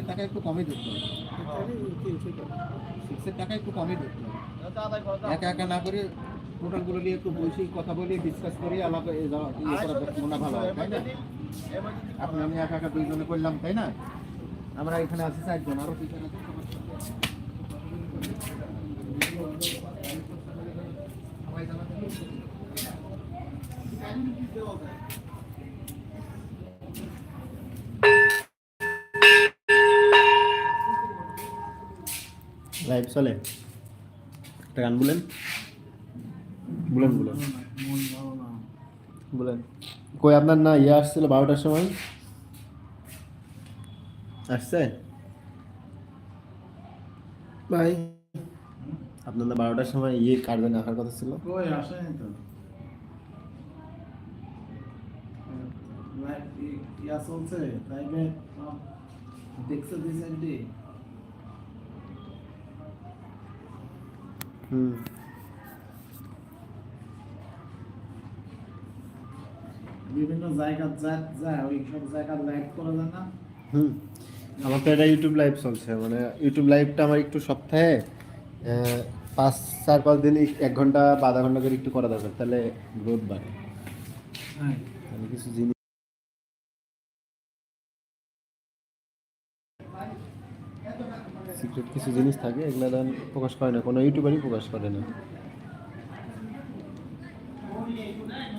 সিক্সের টাকা একটু কমই ধরতে হবে, সিক্সের টাকা একটু কমই ধরতে হবে, একা একা না করে টোটালগুলো নিয়ে একটু বসে কথা বলি, ডিসকাস করি, আলাপ মনে ভালো হয়, তাই না? আপনি আমি একা একা দুইজনে করলাম, তাই না? আমরা এখানে আছি চারজন, আরো পিছনে আছে সবাই জানাতে লাইভ চলে, একটা গান বলেন বলেন বলেন বলেন। কই আপনার না ইয়ে আসছিল 12টার সময় আসছে ভাই, আপনার না 12টার সময় ইয়ে কার্ডে আসার কথা ছিল, কই আসেনি তো। লাইভ ইয়া চলছে, লাইভে দেখছে রিসেন্টলি। বিভিন্ন জায়গা যায় ওই সব জায়গা লাইভ করা যায় না। আমার তো এটা ইউটিউব লাইভ চলছে, মানে ইউটিউব লাইভটা আমার একটু সপ্তাহে 5-4-5 দিন 1 ঘন্টা বা আধা ঘন্টা করে একটু করা দরকার, তাহলে গ্রোথ বাড়ে। আমি কিছু জিনিস সিক্রেট কিছু জিনিস থাকে, এগুলো দেন প্রকাশ করে না, কোনো ইউটিউবারই প্রকাশ করে না।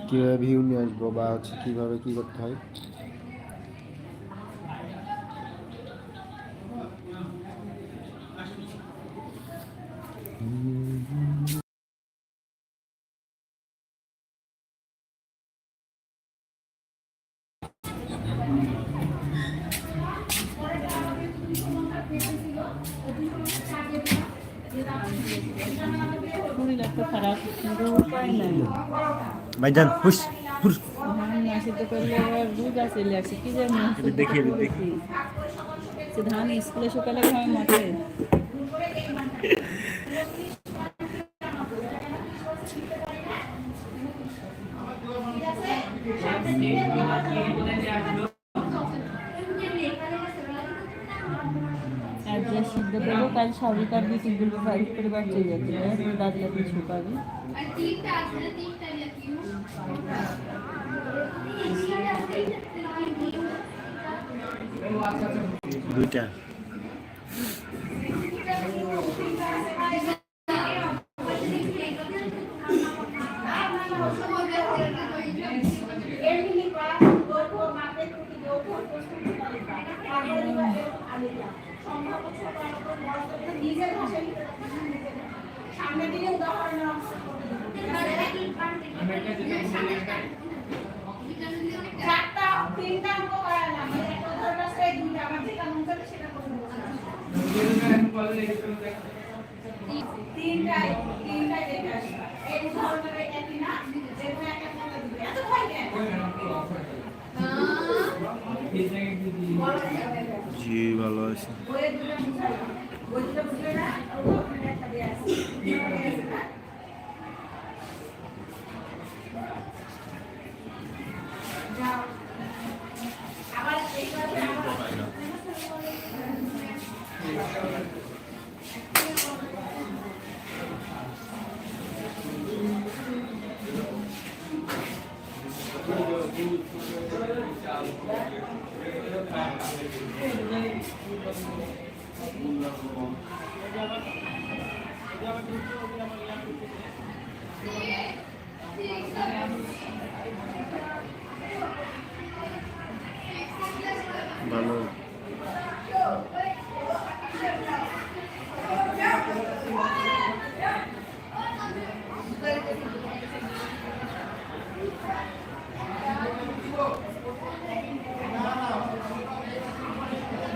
কীভাবে ভিউ নিয়ে আসবো বা হচ্ছে কীভাবে কী করতে হয়। ভাইজান হুশ হুশ দেখিয়ে দেখি ধান স্কুলে সকালে হয় মাঠে আর যে সিদ্ধ করবো কাল সবিকার বিটিগুলো বাইক করে বাচ্চা যাচ্ছে দাদিয়া কিছু পাবে দুইটা সামনে দিকে উদাহরণ চারটা তিনটা অঙ্ক করালাম, একটা ধরনের সেই দুইটা আমার যেটা মন চাইবে সেটা করব। তিনটাই দেখে আসবা, এই উদাহরণটা একই না, যেটা একটা মনে দিবে এত ভয় কেন? জি ভালো আছে। ওই দুটো বুঝলে না, ওখানে একটা দিয়ে আছে যাও আবার এইভাবে ভালো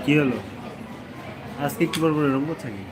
কি হলো আজকে কি বলবো এরকম করছে কি?